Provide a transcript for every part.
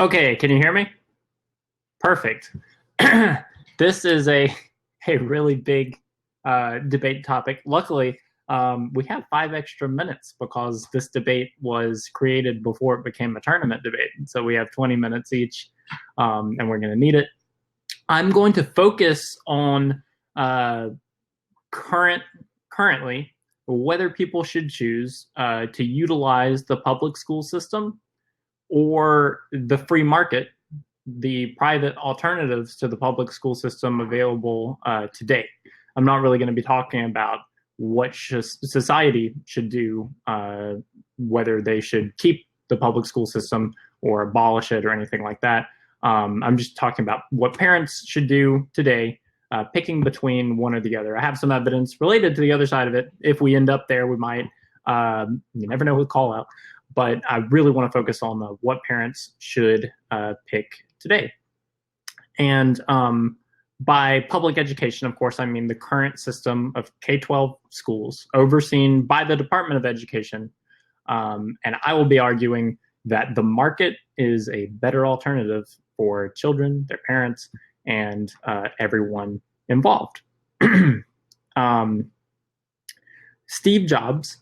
Okay, can you hear me? Perfect. This is a really big debate topic. Luckily, we have 5 extra minutes because this debate was created before it became a tournament debate. So we have 20 minutes each, and we're going to need it. I'm going to focus on uh, currently whether people should choose to utilize the public school system or the free market, the private alternatives to the public school system available today. I'm not really going to be talking about what society should do, whether they should keep the public school system or abolish it or anything like that. I'm just talking about what parents should do today, picking between one or the other. I have some evidence related to the other side of it. If we end up there, we might. You never know with QallOut, but I really want to focus on what parents should pick today. And by public education, of course, I mean the current system of K-12 schools overseen by the Department of Education. And I will be arguing that the market is a better alternative for children, their parents, and everyone involved. Steve Jobs,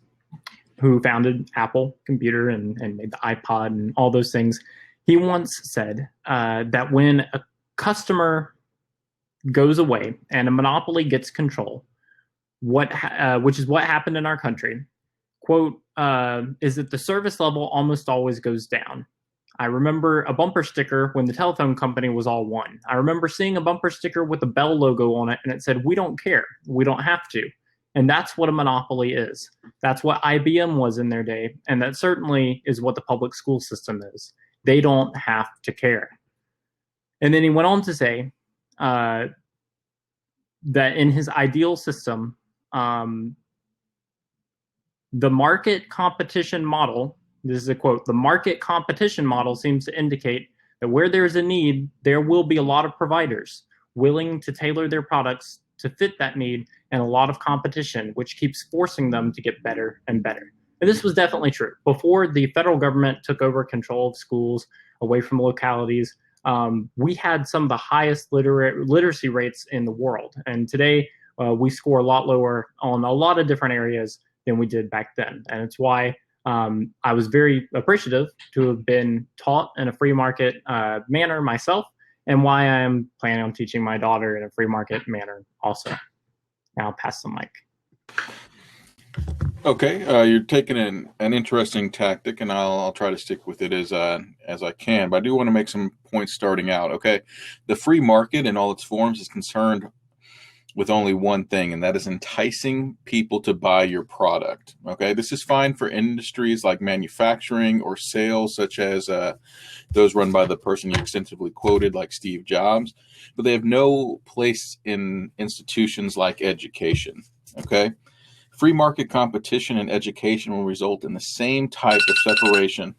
who founded Apple Computer and made the iPod and all those things, he once said that when a customer goes away and a monopoly gets control, which is what happened in our country, quote, is that the service level almost always goes down. I remember a bumper sticker when the telephone company was all one. I remember seeing a bumper sticker with a Bell logo on it, and it said, "We don't care. We don't have to." And that's what a monopoly is. That's what IBM was in their day. And that certainly is what the public school system is. They don't have to care. And then he went on to say that in his ideal system, the market competition model, this is a quote, the market competition model seems to indicate that where there's a need, there will be a lot of providers willing to tailor their products to fit that need, and a lot of competition, which keeps forcing them to get better and better. And this was definitely true. Before the federal government took over control of schools away from localities, we had some of the highest literacy rates in the world. And today, we score a lot lower on a lot of different areas than we did back then. And it's why I was very appreciative to have been taught in a free market manner myself, and why I am planning on teaching my daughter in a free market manner also. Now I'll pass the mic. Okay, you're taking an interesting tactic, and I'll try to stick with it as I can. But I do want to make some points starting out. Okay, the free market in all its forms is concerned with only one thing, and that is enticing people to buy your product. Okay, this is fine for industries like manufacturing or sales, such as those run by the person you extensively quoted, like Steve Jobs, but they have no place in institutions like education. Okay, free market competition in education will result in the same type of separation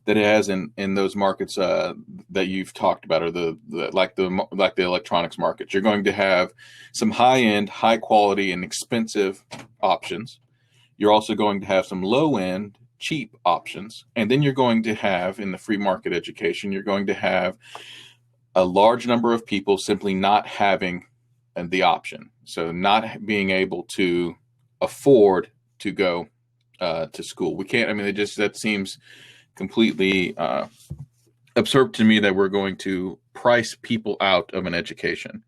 that it has in those markets that you've talked about, or the electronics markets. You're going to have some high-end, high-quality, and expensive options. You're also going to have some low-end, cheap options. And then you're going to have, in the free market education, you're going to have a large number of people simply not having the option. So not being able to afford to go to school. We can't, I mean, that seems completely absurd to me that we're going to price people out of an education.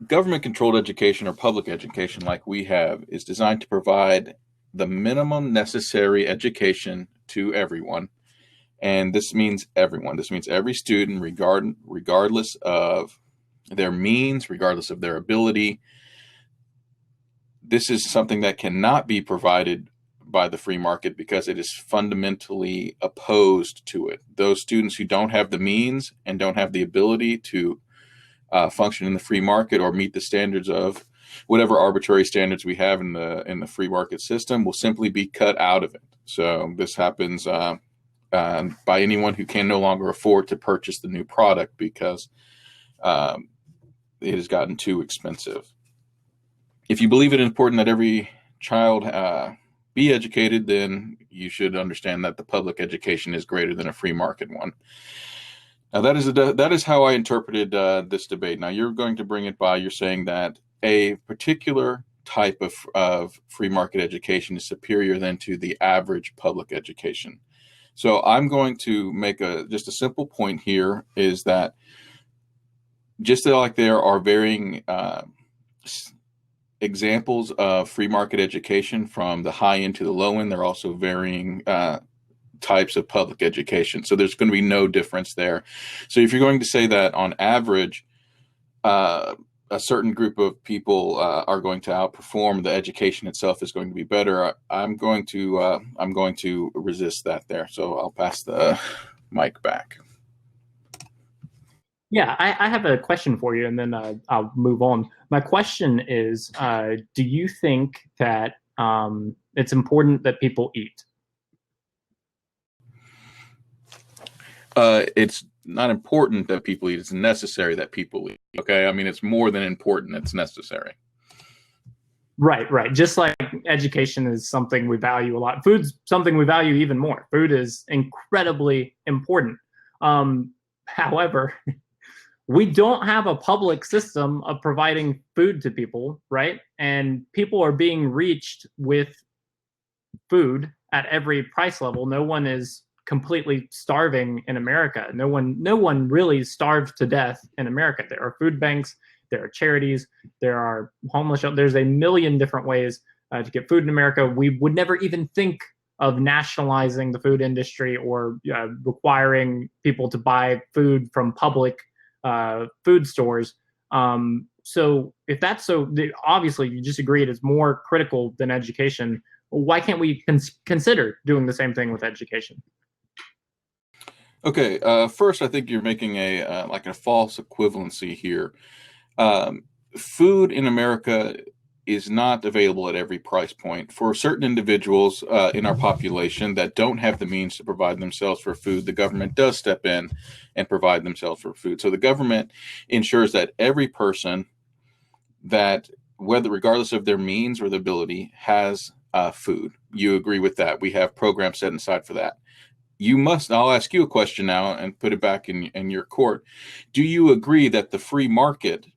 Government-controlled education, or public education like we have, is designed to provide the minimum necessary education to everyone. And this means everyone. This means every student, regardless of their means, regardless of their ability. This is something that cannot be provided by the free market because it is fundamentally opposed to it. Those students who don't have the means and don't have the ability to function in the free market or meet the standards of whatever arbitrary standards we have in the free market system will simply be cut out of it. So this happens by anyone who can no longer afford to purchase the new product because it has gotten too expensive. If you believe it important that every child be educated, then you should understand that the public education is greater than a free market one. Now, that is how I interpreted this debate. Now, you're going to bring it by, you're saying that a particular type of free market education is superior than to the average public education. So I'm going to make just a simple point here, is that just like there are varying examples of free market education from the high end to the low end, there are also varying types of public education. So there's going to be no difference there. So if you're going to say that on average, a certain group of people are going to outperform, the education itself is going to be better, I'm going to resist that there. So I'll pass the mic back. Yeah, I have a question for you, and then I'll move on. My question is, do you think that it's important that people eat? It's not important that people eat. It's necessary that people eat. Okay, I mean, it's more than important. It's necessary. Right. Just like education is something we value a lot. Food's something we value even more. Food is incredibly important. However, we don't have a public system of providing food to people, right? And people are being reached with food at every price level. No one is completely starving in America. No one really starved to death in America. There are food banks, there are charities, there are homeless shelters. There's a million different ways to get food in America. We would never even think of nationalizing the food industry or requiring people to buy food from public food stores. So if that's so, obviously you just agreed it's more critical than education. Why can't we consider doing the same thing with education? Okay, first, I think you're making a false equivalency here. Food in America is not available at every price point. For certain individuals in our population that don't have the means to provide themselves for food, the government does step in and provide themselves for food. So the government ensures that every person, that regardless of their means or the ability, has food. You agree with that? We have programs set aside for that. I'll ask you a question now and put it back in your court. Do you agree that the free market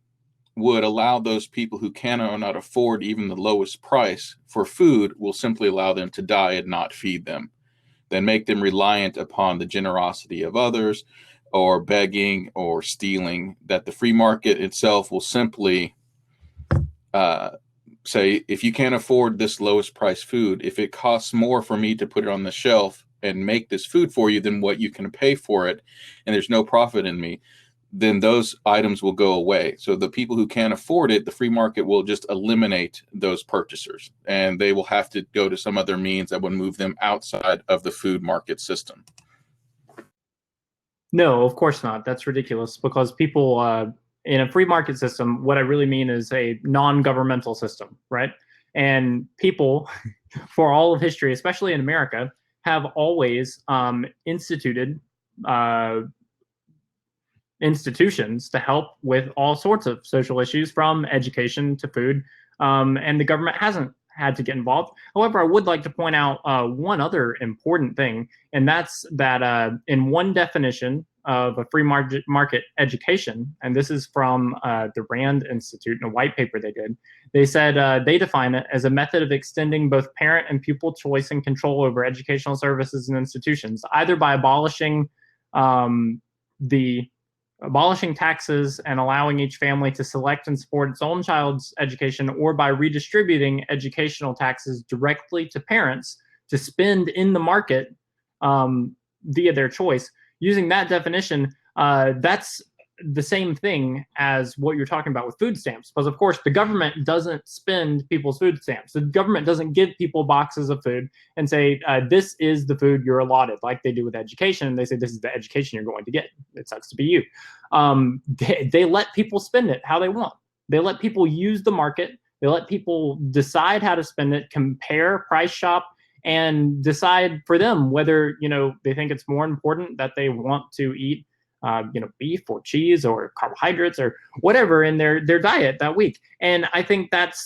would allow those people who cannot afford even the lowest price for food, will simply allow them to die and not feed them, then make them reliant upon the generosity of others or begging or stealing, that the free market itself will simply say, if you can't afford this lowest price food, if it costs more for me to put it on the shelf and make this food for you than what you can pay for it, and there's no profit in me, then those items will go away. So the people who can't afford it, the free market will just eliminate those purchasers, and they will have to go to some other means that would move them outside of the food market system. No, of course not. That's ridiculous, because people in a free market system, what I really mean is a non-governmental system, right? And people for all of history, especially in America, have always instituted institutions to help with all sorts of social issues, from education to food, and the government hasn't had to get involved. However, I would like to point out one other important thing, and that's that in one definition of a free market education, and this is from the Rand Institute in a white paper they did, they said they define it as a method of extending both parent and pupil choice and control over educational services and institutions, either by abolishing taxes and allowing each family to select and support its own child's education, or by redistributing educational taxes directly to parents to spend in the market via their choice. Using that definition, that's the same thing as what you're talking about with food stamps, because of course the government doesn't spend people's food stamps. The government doesn't give people boxes of food and say, this is the food you're allotted, like they do with education. They say, this is the education you're going to get. It sucks to be you. They let people spend it how they want. They let people use the market. They let people decide how to spend it, compare, price shop, and decide for them whether, they think it's more important that they want to eat beef or cheese or carbohydrates or whatever in their diet that week. And I think that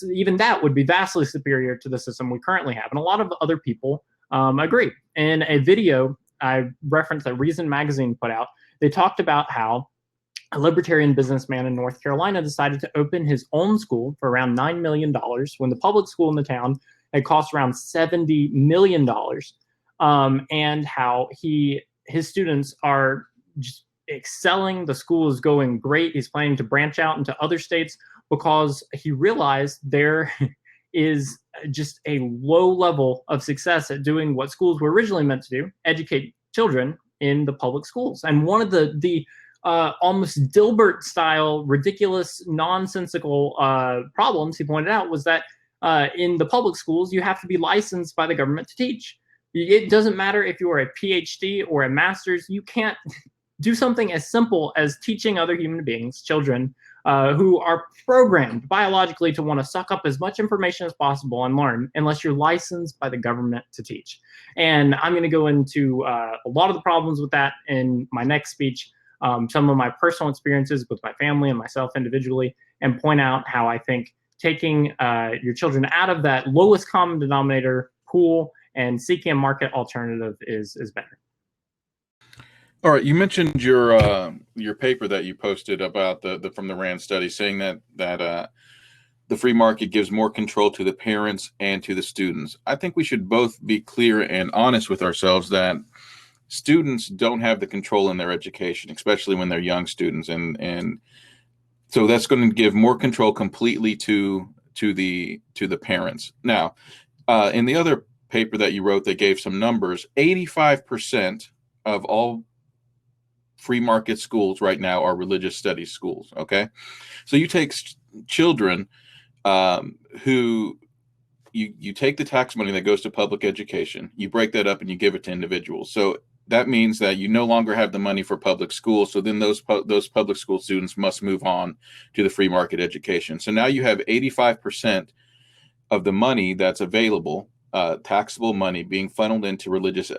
would be vastly superior to the system we currently have. And a lot of other people agree. In a video I referenced that Reason Magazine put out, they talked about how a libertarian businessman in North Carolina decided to open his own school for around $9 million when the public school in the town had cost around $70 million. And how his students are just excelling. The school is going great. He's planning to branch out into other states because he realized there is just a low level of success at doing what schools were originally meant to do, educate children in the public schools. And one of the almost Dilbert-style, ridiculous, nonsensical problems he pointed out was that in the public schools, you have to be licensed by the government to teach. It doesn't matter if you're a PhD or a master's. You can't do something as simple as teaching other human beings, children, who are programmed biologically to want to suck up as much information as possible and learn, unless you're licensed by the government to teach. And I'm going to go into a lot of the problems with that in my next speech, some of my personal experiences with my family and myself individually, and point out how I think taking your children out of that lowest common denominator pool and seeking a market alternative is better. All right, you mentioned your paper that you posted about from the RAND study, saying that the free market gives more control to the parents and to the students. I think we should both be clear and honest with ourselves that students don't have the control in their education, especially when they're young students, and so that's going to give more control completely to the parents. Now, in the other paper that you wrote that gave some numbers, 85% of all free market schools right now are religious studies schools. Okay, so you take children who you take the tax money that goes to public education, you break that up and you give it to individuals. So that means that you no longer have the money for public schools. So then those public school students must move on to the free market education. So now you have 85% of the money that's available, taxable money, being funneled into religious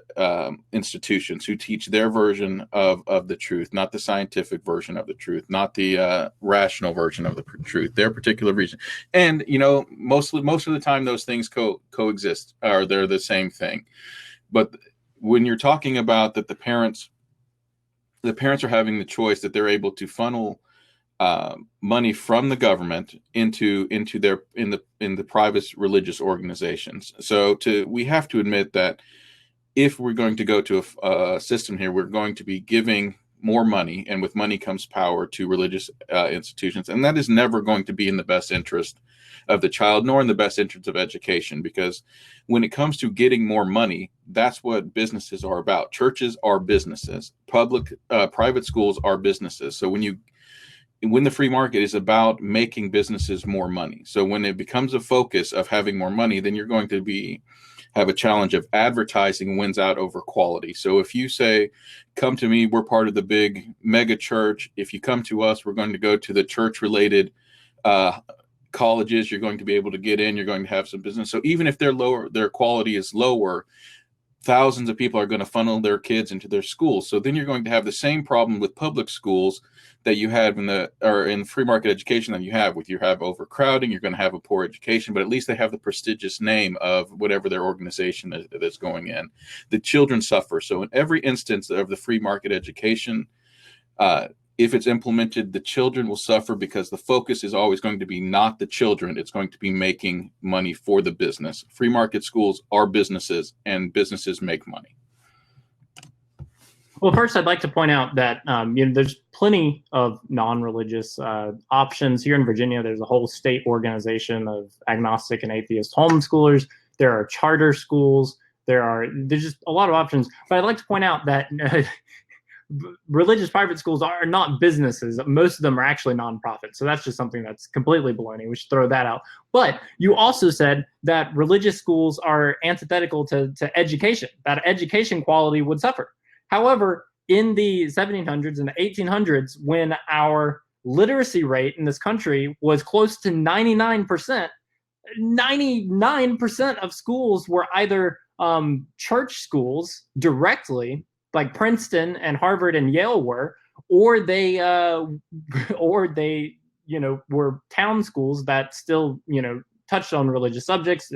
institutions who teach their version of the truth, not the scientific version of the truth, not the rational version of the truth, their particular reason. And most of the time those things coexist, or they're the same thing. But when you're talking about that the parents are having the choice, that they're able to funnel money from the government into the private religious organizations. So we have to admit that if we're going to go to a system here, we're going to be giving more money, and with money comes power, to religious institutions, and that is never going to be in the best interest of the child, nor in the best interest of education, because when it comes to getting more money, that's what businesses are about. Churches are businesses. Private schools are businesses. So when the free market is about making businesses more money, so when it becomes a focus of having more money, then you're going to have a challenge of advertising wins out over quality. So if you say, come to me, we're part of the big mega church. If you come to us, we're going to go to the church related colleges, you're going to be able to get in, you're going to have some business. So even if their quality is lower, thousands of people are going to funnel their kids into their schools. So then you're going to have the same problem with public schools that you had in free market education that you have overcrowding. You're going to have a poor education, but at least they have the prestigious name of whatever their organization that's going in. The children suffer. So in every instance of the free market education, if it's implemented, the children will suffer, because the focus is always going to be not the children. It's going to be making money for the business. Free market schools are businesses, and businesses make money. Well, first, I'd like to point out that there's plenty of non-religious options here in Virginia. There's a whole state organization of agnostic and atheist homeschoolers. There are charter schools. There's just a lot of options. But I'd like to point out that religious private schools are not businesses. Most of them are actually nonprofits. So that's just something that's completely baloney. We should throw that out. But you also said that religious schools are antithetical to education, that education quality would suffer. However, in the 1700s and the 1800s, when our literacy rate in this country was close to 99%, 99% of schools were either church schools directly, like Princeton and Harvard and Yale were, or they or they were town schools that still touched on religious subjects.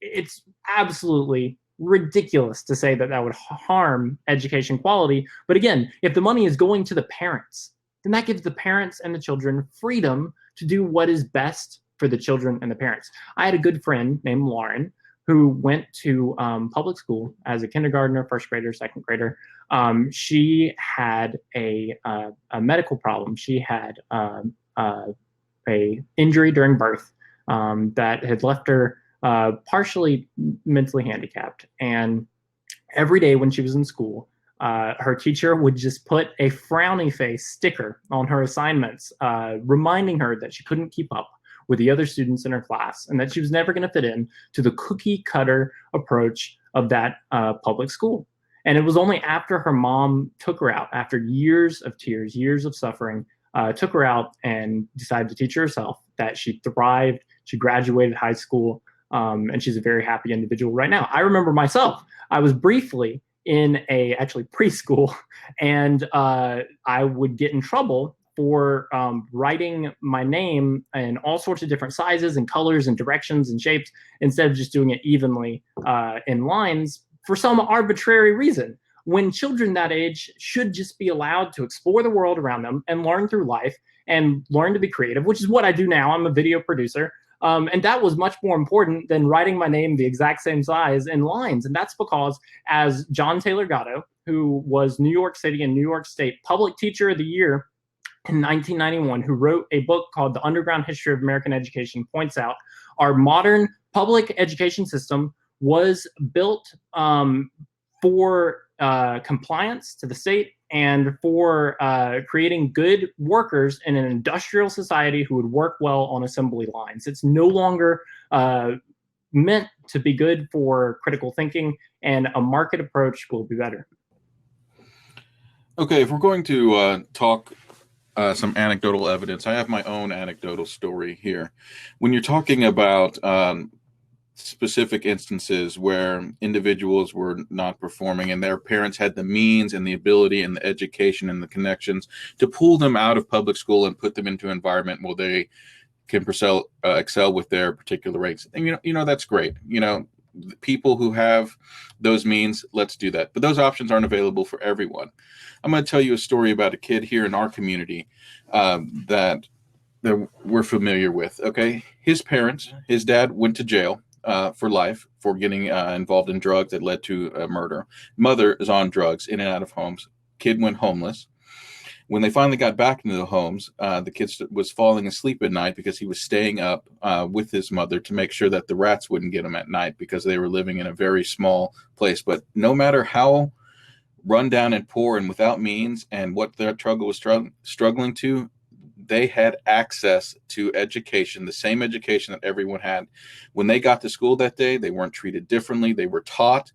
It's absolutely ridiculous to say that that would harm education quality. But again, if the money is going to the parents, then that gives the parents and the children freedom to do what is best for the children and the parents. I had a good friend named Lauren who went to public school as a kindergartner, first grader, second grader. She had a medical problem. She had a injury during birth that had left her partially mentally handicapped. And every day when she was in school, her teacher would just put a frowny face sticker on her assignments, reminding her that she couldn't keep up with the other students in her class and that she was never going to fit in to the cookie cutter approach of that public school. And it was only after her mom took her out, after years of tears, years of suffering, took her out and decided to teach her herself, that she thrived. She graduated high school, and she's a very happy individual right now. I remember myself, I was briefly in actually preschool, and I would get in trouble for writing my name in all sorts of different sizes and colors and directions and shapes instead of just doing it evenly in lines for some arbitrary reason. When children that age should just be allowed to explore the world around them and learn through life and learn to be creative, which is what I do now. I'm a video producer. And that was much more important than writing my name the exact same size in lines. And that's because, as John Taylor Gatto, who was New York City and New York State Public Teacher of the Year in 1991, who wrote a book called The Underground History of American Education, points out, our modern public education system was built for compliance to the state and for creating good workers in an industrial society who would work well on assembly lines. It's no longer meant to be good for critical thinking, and a market approach will be better. Okay, if we're going to talk some anecdotal evidence, I have my own anecdotal story here. When you're talking about specific instances where individuals were not performing and their parents had the means and the ability and the education and the connections to pull them out of public school and put them into an environment where they can excel with their particular ranks. And, that's great. People who have those means, let's do that. But those options aren't available for everyone. I'm going to tell you a story about a kid here in our community that we're familiar with. Okay. His dad went to jail for life for getting involved in drugs that led to a murder. Mother is on drugs, in and out of homes. Kid went homeless. When they finally got back into the homes, the kid was falling asleep at night because he was staying up with his mother to make sure that the rats wouldn't get him at night because they were living in a very small place. But no matter how run down and poor and without means and what their struggle was struggling to, they had access to education, the same education that everyone had. When they got to school that day, they weren't treated differently. They were taught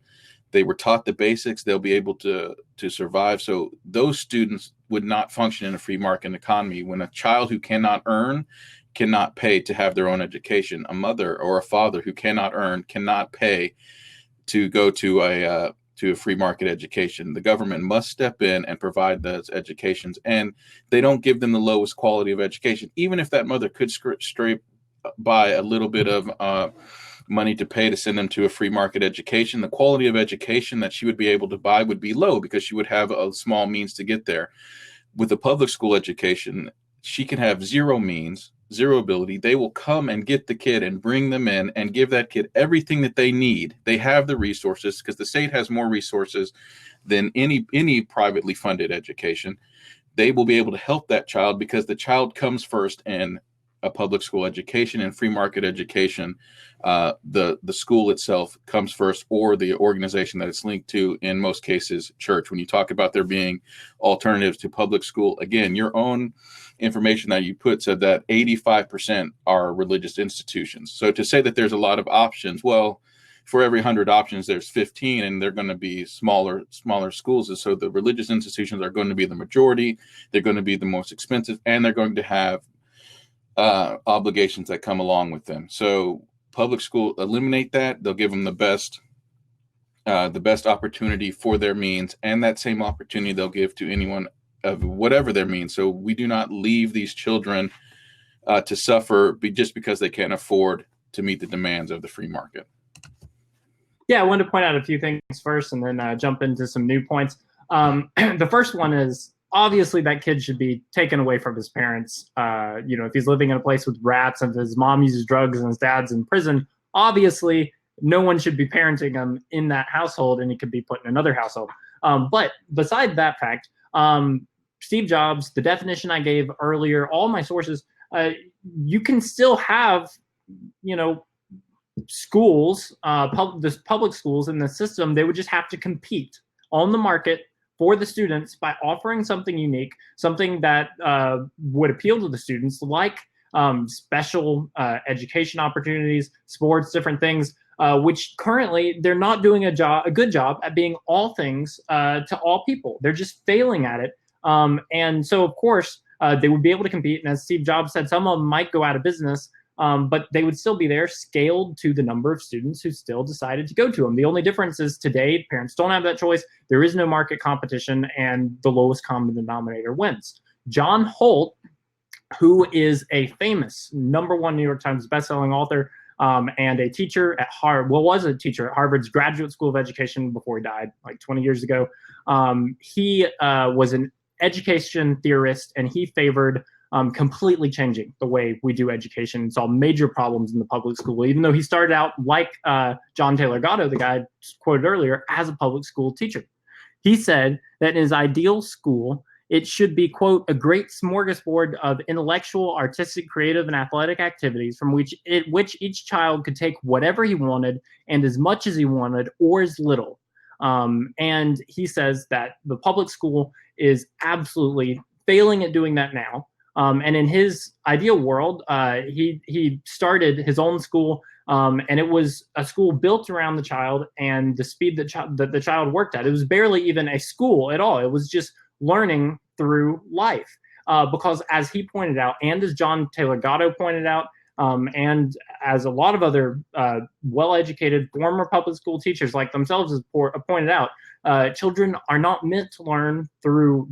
the basics. They'll be able to survive. So those students would not function in a free market economy. When a child who cannot earn cannot pay to have their own education, a mother or a father who cannot earn cannot pay to go to a free market education. The government must step in and provide those educations, and they don't give them the lowest quality of education. Even if that mother could scrape by a little bit of money to pay to send them to a free market education, the quality of education that she would be able to buy would be low because she would have a small means to get there. With a public school education, she can have zero means, zero ability. They will come and get the kid and bring them in and give that kid everything that they need. They have the resources because the state has more resources than any privately funded education. They will be able to help that child because the child comes first in a public school education and free market education. The school itself comes first, or the organization that it's linked to, in most cases, church. When you talk about there being alternatives to public school, again, your own information that you put said that 85% are religious institutions. So to say that there's a lot of options, well, for every 100 options, there's 15, and they're going to be smaller schools. And so the religious institutions are going to be the majority. They're going to be the most expensive, and they're going to have obligations that come along with them. So public school, eliminate that. They'll give them the best opportunity for their means, and that same opportunity they'll give to anyone of whatever their means. So we do not leave these children to suffer just because they can't afford to meet the demands of the free market. Yeah, I wanted to point out a few things first and then jump into some new points. The first one is obviously that kid should be taken away from his parents. If he's living in a place with rats and if his mom uses drugs and his dad's in prison, obviously no one should be parenting him in that household, and he could be put in another household. But beside that fact, Steve Jobs, the definition I gave earlier, all my sources, you can still have, schools, public schools in the system. They would just have to compete on the market for the students by offering something unique, something that would appeal to the students, like special education opportunities, sports, different things, which currently they're not doing a good job at being all things to all people. They're just failing at it. And so, of course, they would be able to compete. And as Steve Jobs said, some of them might go out of business, but they would still be there, scaled to the number of students who still decided to go to them. The only difference is today, parents don't have that choice. There is no market competition, and the lowest common denominator wins. John Holt, who is a famous #1 New York Times bestselling author and a teacher at Harvard, was a teacher at Harvard's Graduate School of Education before he died like 20 years ago. He was an education theorist, and he favored completely changing the way we do education and saw major problems in the public school, even though he started out like John Taylor Gatto, the guy I quoted earlier, as a public school teacher. He said that in his ideal school, it should be, quote, a great smorgasbord of intellectual, artistic, creative, and athletic activities from which each child could take whatever he wanted and as much as he wanted or as little. And he says that the public school is absolutely failing at doing that now. And in his ideal world, he started his own school, and it was a school built around the child and the speed that the child worked at. It was barely even a school at all. It was just learning through life. Because as he pointed out, and as John Taylor Gatto pointed out, and as a lot of other well-educated former public school teachers like themselves have pointed out, children are not meant to learn through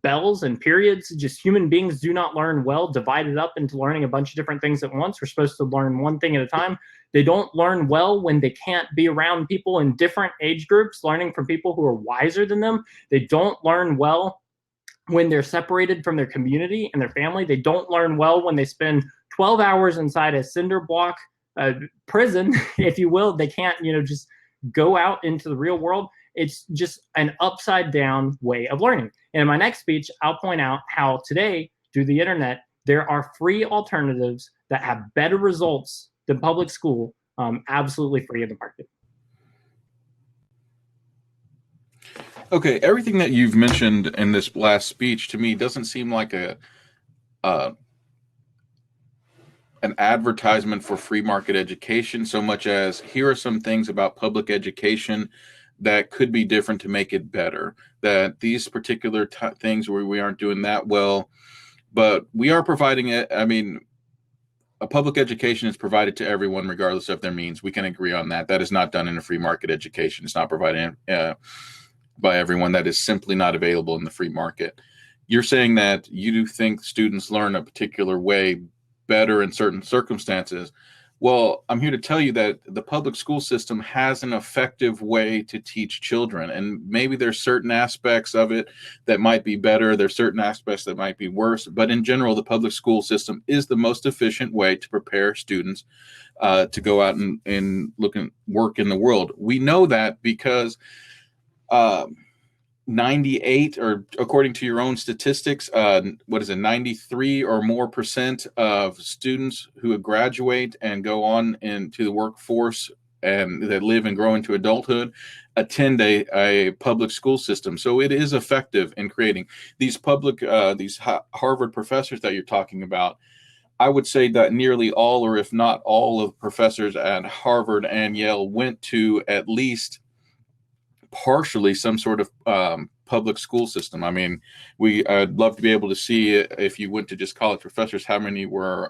bells and periods. Just human beings do not learn well divided up into learning a bunch of different things at once. We're supposed to learn one thing at a time. They don't learn well when they can't be around people in different age groups, learning from people who are wiser than them. They don't learn well when they're separated from their community and their family. They don't learn well when they spend 12 hours inside a cinder block prison, if you will. They can't, just go out into the real world. It's just an upside down way of learning. And in my next speech, I'll point out how today, through the internet, there are free alternatives that have better results than public school, absolutely free in the market. Okay, everything that you've mentioned in this last speech to me doesn't seem like an advertisement for free market education so much as here are some things about public education that could be different to make it better, that these particular things where we aren't doing that well, but we are providing it. I mean, a public education is provided to everyone regardless of their means. We can agree on that. That is not done in a free market education. It's not provided by everyone. That is simply not available in the free market. You're saying that you do think students learn a particular way better in certain circumstances. Well, I'm here to tell you that the public school system has an effective way to teach children, and maybe there's certain aspects of it that might be better. There's certain aspects that might be worse, but in general, the public school system is the most efficient way to prepare students to go out and look and work in the world. We know that because 98, or according to your own statistics, 93 or more percent of students who graduate and go on into the workforce and that live and grow into adulthood attend a public school system. So it is effective in creating these these Harvard professors that you're talking about. I would say that nearly all, or if not all, of professors at Harvard and Yale went to at least partially some sort of public school system. I mean, I'd love to be able to see, if you went to just college professors, how many were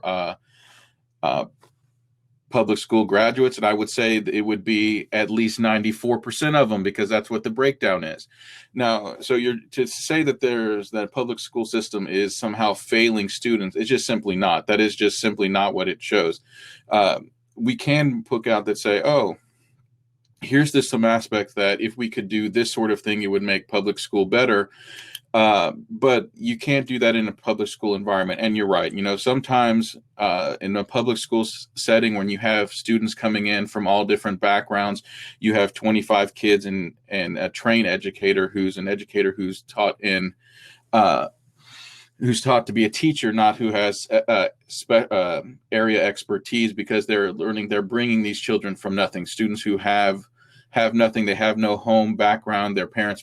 public school graduates, and I would say it would be at least 94% of them, because that's what the breakdown is. Now, so you're to say that that public school system is somehow failing students, it's just simply not. That is just simply not what it shows. We can put out that say, oh, here's some aspect that if we could do this sort of thing, it would make public school better. But you can't do that in a public school environment. And you're right. Sometimes in a public school setting, when you have students coming in from all different backgrounds, you have 25 kids and a trained educator who's taught to be a teacher, not who has area expertise, because they're bringing these children from nothing. Students who have nothing, they have no home background.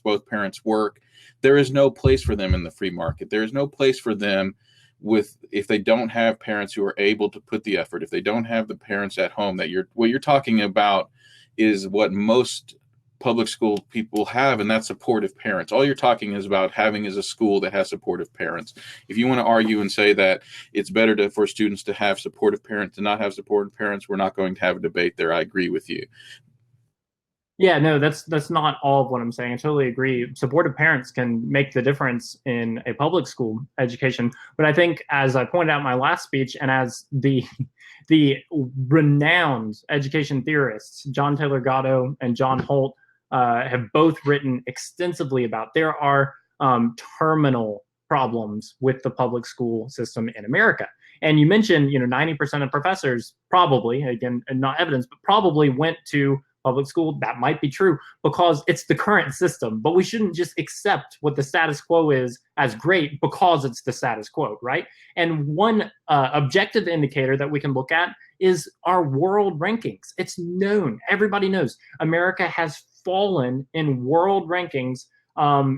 Both parents work. There is no place for them in the free market. There is no place for them if they don't have parents who are able to put the effort, if they don't have the parents at home. What you're talking about is what most public school people have, and that's supportive parents. All you're talking about having is a school that has supportive parents. If you want to argue and say that it's better for students to have supportive parents than not have supportive parents, we're not going to have a debate there. I agree with you. Yeah, no, that's not all of what I'm saying. I totally agree. Supportive parents can make the difference in a public school education. But I think, as I pointed out in my last speech, and as the renowned education theorists John Taylor Gatto and John Holt have both written extensively about, there are terminal problems with the public school system in America. And you mentioned, 90% of professors probably, again, not evidence, but probably went to public school. That might be true because it's the current system, but we shouldn't just accept what the status quo is as great because it's the status quo, right? And one objective indicator that we can look at is our world rankings. It's known, everybody knows, America has fallen in world rankings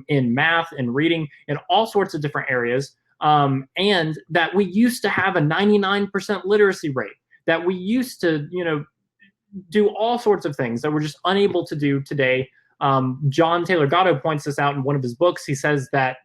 in math and reading, in all sorts of different areas, and that we used to have a 99% literacy rate, that we used to, do all sorts of things that we're just unable to do today. John Taylor Gatto points this out in one of his books. He says that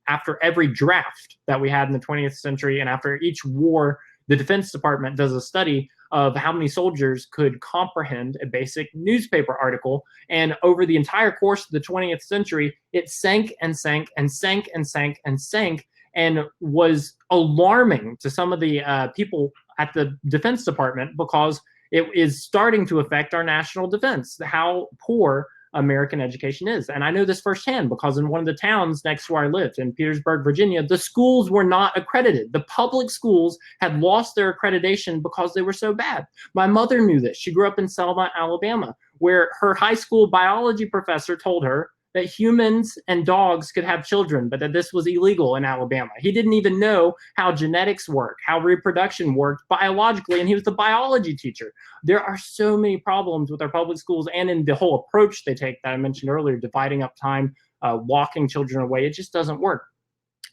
after every draft that we had in the 20th century and after each war, the Defense Department does a study of how many soldiers could comprehend a basic newspaper article. And over the entire course of the 20th century, it sank and sank and sank and sank and sank, and was alarming to some of the people at the Defense Department, because it is starting to affect our national defense, how poor American education is. And I know this firsthand because in one of the towns next to where I lived, in Petersburg, Virginia, the schools were not accredited. The public schools had lost their accreditation because they were so bad. My mother knew this. She grew up in Selma, Alabama, where her high school biology professor told her that humans and dogs could have children, but that this was illegal in Alabama. He didn't even know how genetics work, how reproduction worked biologically, and he was the biology teacher. There are so many problems with our public schools and in the whole approach they take that I mentioned earlier, dividing up time, walking children away. It just doesn't work.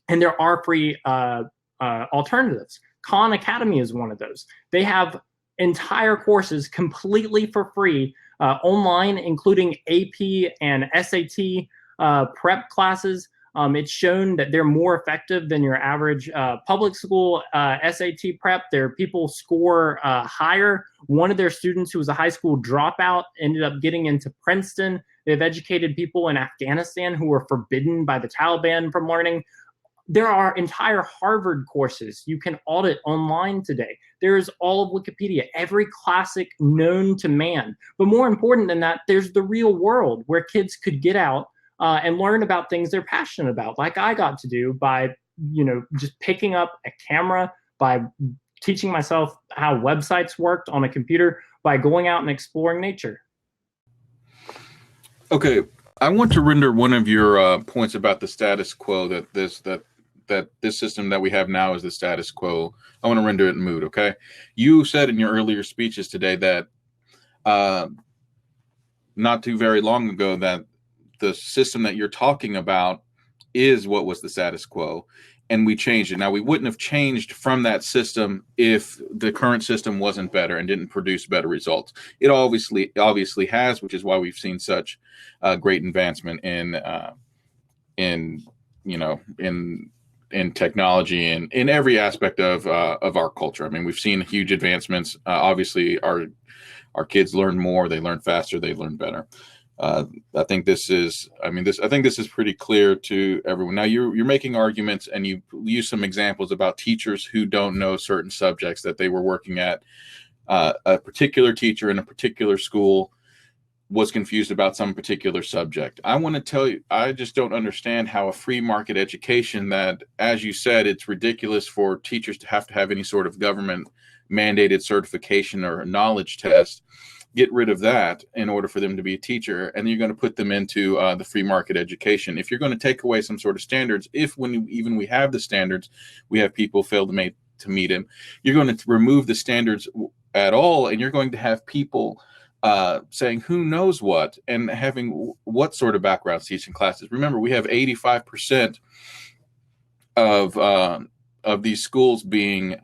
And there are free alternatives. Khan Academy is one of those. They have entire courses completely for free online, including AP and SAT prep classes. It's shown that they're more effective than your average public school SAT prep. Their people score higher. One of their students, who was a high school dropout, ended up getting into Princeton. They've educated people in Afghanistan who were forbidden by the Taliban from learning. There are entire Harvard courses you can audit online today. There's all of Wikipedia, every classic known to man. But more important than that, there's the real world where kids could get out and learn about things they're passionate about, like I got to do by, just picking up a camera, by teaching myself how websites worked on a computer, by going out and exploring nature. Okay, I want to render one of your points about the status quo, that this system that we have now is the status quo. I want to render it moot, okay? You said in your earlier speeches today that not too very long ago that the system that you're talking about is what was the status quo, and we changed it. Now, we wouldn't have changed from that system if the current system wasn't better and didn't produce better results. It obviously has, which is why we've seen such great advancement in in technology and in every aspect of our culture. I mean, we've seen huge advancements. Obviously, our kids learn more, they learn faster, they learn better. I think this is pretty clear to everyone. Now you're making arguments and you use some examples about teachers who don't know certain subjects that they were working at. A particular teacher in a particular school was confused about some particular subject. I want to tell you, I just don't understand how a free market education that, as you said, it's ridiculous for teachers to have any sort of government mandated certification or a knowledge test. Get rid of that in order for them to be a teacher, and you're going to put them into the free market education. If you're going to take away some sort of standards, when we have the standards, we have people fail to meet them, you're going to remove the standards at all, and you're going to have people saying who knows what and having what sort of backgrounds teaching classes. Remember, we have 85% of these schools being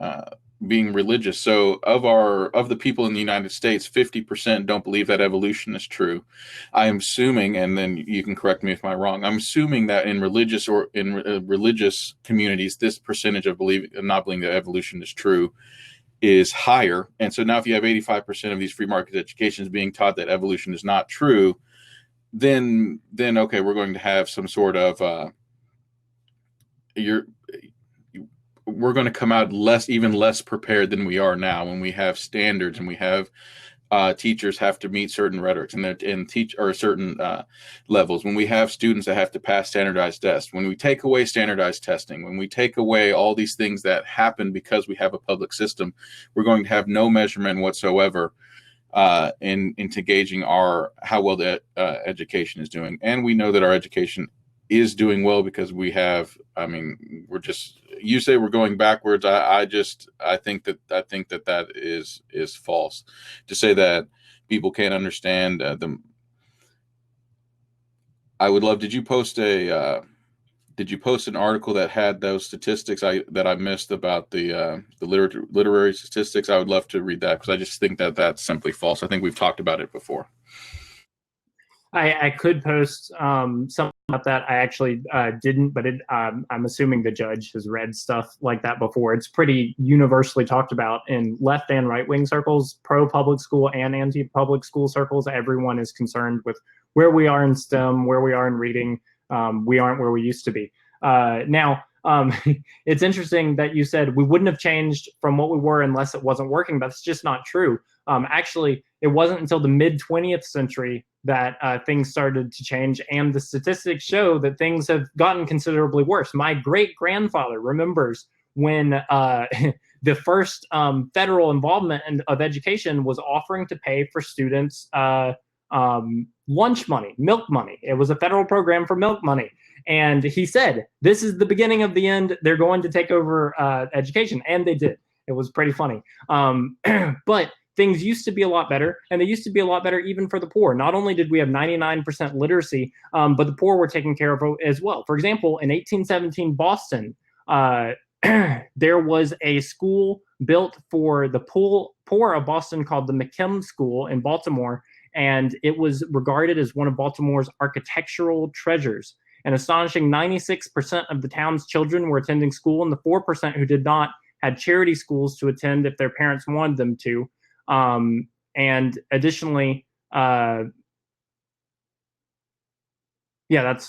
religious. So of the people in the United States, 50% don't believe that evolution is true. I am assuming, and then you can correct me if I'm wrong, I'm assuming that in religious communities, this percentage of not believing that evolution is true is higher. And so now if you have 85% of these free market educations being taught that evolution is not true, then okay, we're going to have some sort of we're going to come out even less prepared than we are now when we have standards and we have teachers have to meet certain rhetorics and teach or certain levels. When we have students that have to pass standardized tests, when we take away standardized testing, when we take away all these things that happen because we have a public system, we're going to have no measurement whatsoever into gauging how well the education is doing. And we know that our education is doing well because we have, I mean, you say we're going backwards. I think that is false. To say that people can't understand I would love, did you post an article that had those statistics that I missed about the literary statistics? I would love to read that because I just think that that's simply false. I think we've talked about it before. I could post something about that. I actually didn't, but I'm assuming the judge has read stuff like that before. It's pretty universally talked about in left and right wing circles, pro public school and anti public school circles. Everyone is concerned with where we are in STEM, where we are in reading. We aren't where we used to be. Now, it's interesting that you said we wouldn't have changed from what we were unless it wasn't working. That's just not true. Actually, it wasn't until the mid 20th century that things started to change, and the statistics show that things have gotten considerably worse. My great-grandfather remembers when the first federal involvement of education was offering to pay for students lunch money, milk money. It was a federal program for milk money. And he said, this is the beginning of the end. They're going to take over education. And they did. It was pretty funny. But things used to be a lot better, and they used to be a lot better even for the poor. Not only did we have 99% literacy, but the poor were taken care of as well. For example, in 1817 Boston, there was a school built for the poor of Boston called the McKim School in Baltimore, and it was regarded as one of Baltimore's architectural treasures. An astonishing 96% of the town's children were attending school, and the 4% who did not had charity schools to attend if their parents wanted them to. And additionally, that's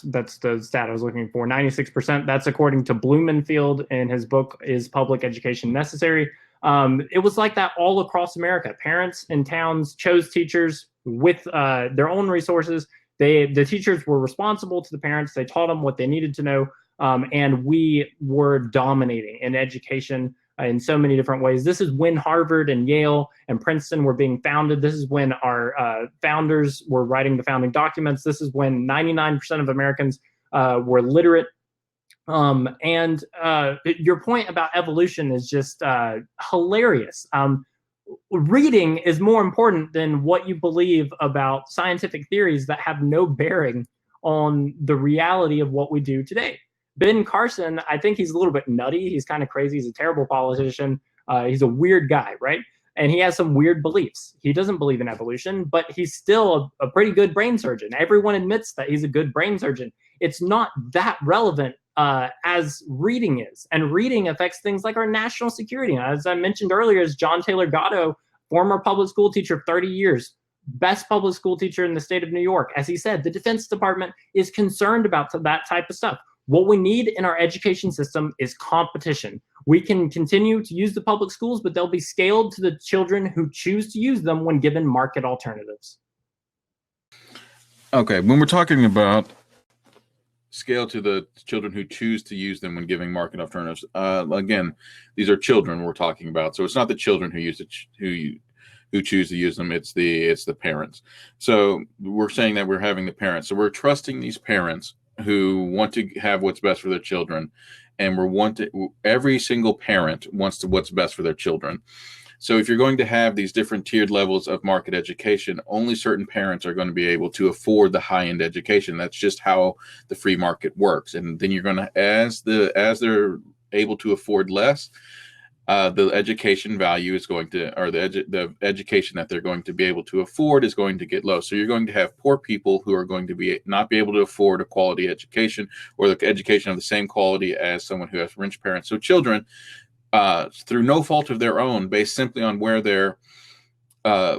the stat I was looking for. 96%. That's according to Blumenfield in his book, Is Public Education Necessary? It was like that all across America. Parents in towns chose teachers with their own resources. The teachers were responsible to the parents. They taught them what they needed to know. And we were dominating in education in so many different ways. This is when Harvard and Yale and Princeton were being founded. This is when our founders were writing the founding documents. This is when 99% of Americans were literate. And your point about evolution is just hilarious. Reading is more important than what you believe about scientific theories that have no bearing on the reality of what we do today. Ben Carson, I think he's a little bit nutty. He's kind of crazy. He's a terrible politician. He's a weird guy, right? And he has some weird beliefs. He doesn't believe in evolution, but he's still a pretty good brain surgeon. Everyone admits that he's a good brain surgeon. It's not that relevant as reading is. And reading affects things like our national security. And as I mentioned earlier, as John Taylor Gatto, former public school teacher, 30 years, best public school teacher in the state of New York, as he said, the Defense Department is concerned about that type of stuff. What we need in our education system is competition. We can continue to use the public schools, but they'll be scaled to the children who choose to use them when given market alternatives. Okay, when we're talking about scale to the children who choose to use them when giving market alternatives, again, these are children we're talking about. So it's not the children who use it, who choose to use them. It's the parents. So we're saying that we're having the parents. So we're trusting these parents who want to have what's best for their children, and every single parent wants what's best for their children. So if you're going to have these different tiered levels of market education, only certain parents are going to be able to afford the high-end education. That's just how the free market works. And then you're going to, as they're able to afford less, the education value is going to, or the education that they're going to be able to afford is going to get low. So you're going to have poor people who are going to not be able to afford a quality education, or the education of the same quality as someone who has rich parents. So children, through no fault of their own, based simply on where they're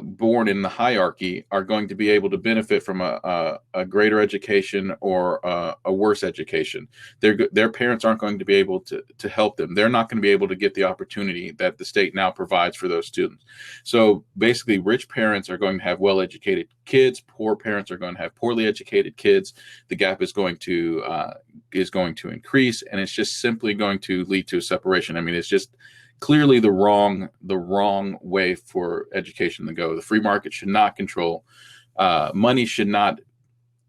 born in the hierarchy, are going to be able to benefit from a greater education or a worse education. Their parents aren't going to be able to help them. They're not going to be able to get the opportunity that the state now provides for those students. So basically, rich parents are going to have well-educated kids. Poor parents are going to have poorly educated kids. The gap is going to increase, and it's just simply going to lead to a separation. I mean, it's just clearly the wrong way for education to go. The free market should not control. Money should not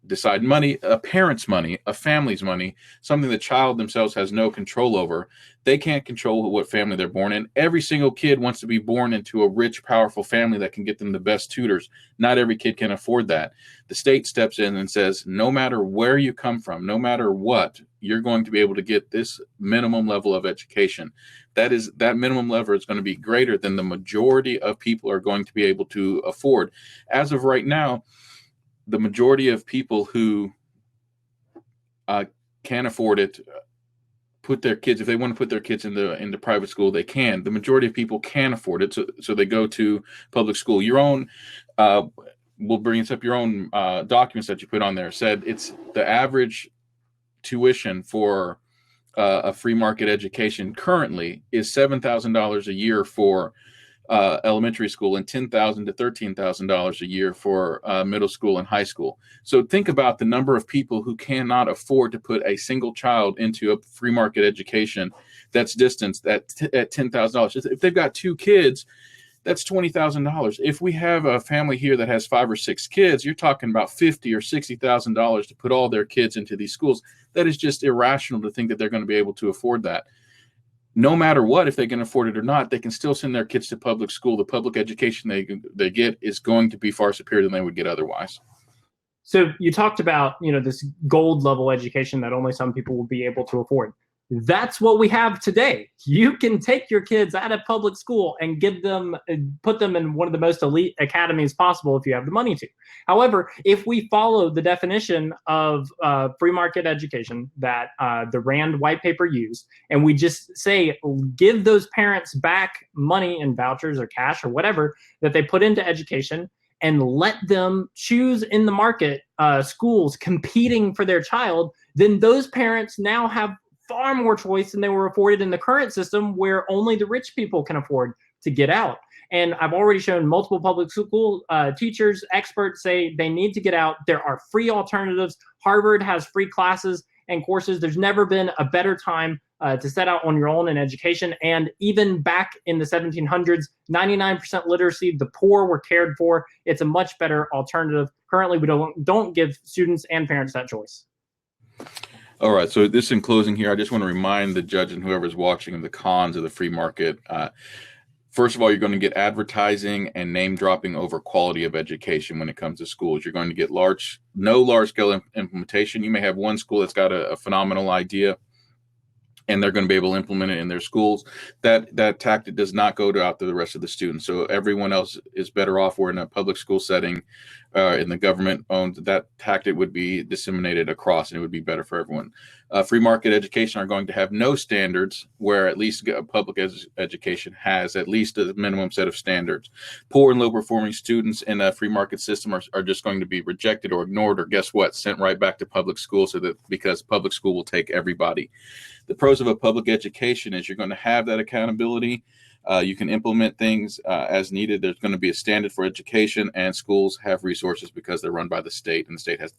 decide. Money, a parent's money, a family's money, something the child themselves has no control over. They can't control what family they're born in. Every single kid wants to be born into a rich, powerful family that can get them the best tutors. Not every kid can afford that. The state steps in and says, no matter where you come from, no matter what, you're going to be able to get this minimum level of education. That minimum level is going to be greater than the majority of people are going to be able to afford. As of right now, the majority of people who can afford it, put their kids, if they want to put their kids into private school, they can. The majority of people can afford it, so they go to public school. Your own, we'll bring up your own documents that you put on there, said it's the average tuition for a free market education currently is $7,000 a year for elementary school, and $10,000 to $13,000 a year for middle school and high school. So think about the number of people who cannot afford to put a single child into a free market education that's distanced at $10,000. If they've got two kids, that's $20,000. If we have a family here that has 5 or 6 kids, you're talking about $50,000 or $60,000 to put all their kids into these schools. That is just irrational to think that they're going to be able to afford that. No matter what, if they can afford it or not, they can still send their kids to public school. The public education they get is going to be far superior than they would get otherwise. So you talked about, this gold level education that only some people will be able to afford. That's what we have today. You can take your kids out of public school and put them in one of the most elite academies possible if you have the money to. However, if we follow the definition of free market education that the Rand white paper used, and we just say, give those parents back money in vouchers or cash or whatever that they put into education, and let them choose in the market schools competing for their child, then those parents now have far more choice than they were afforded in the current system, where only the rich people can afford to get out. And I've already shown multiple public school teachers, experts say they need to get out. There are free alternatives. Harvard has free classes and courses. There's never been a better time to set out on your own in education. And even back in the 1700s, 99% literacy, the poor were cared for. It's a much better alternative. Currently, we don't give students and parents that choice. All right. So this in closing here, I just want to remind the judge and whoever's watching of the cons of the free market. First of all, you're going to get advertising and name dropping over quality of education when it comes to schools. You're going to get no large scale implementation. You may have one school that's got a phenomenal idea, and they're going to be able to implement it in their schools. That tactic does not go out to the rest of the students. So everyone else is better off. We're in a public school setting. and the government owned, that tactic would be disseminated across, and it would be better for everyone. Free market education are going to have no standards, where at least public education has at least a minimum set of standards. Poor and low performing students in a free market system are just going to be rejected or ignored, or guess what, sent right back to public school, so that because public school will take everybody. The pros of a public education is you're going to have that accountability. You can implement things as needed. There's going to be a standard for education, and schools have resources because they're run by the state, and the state has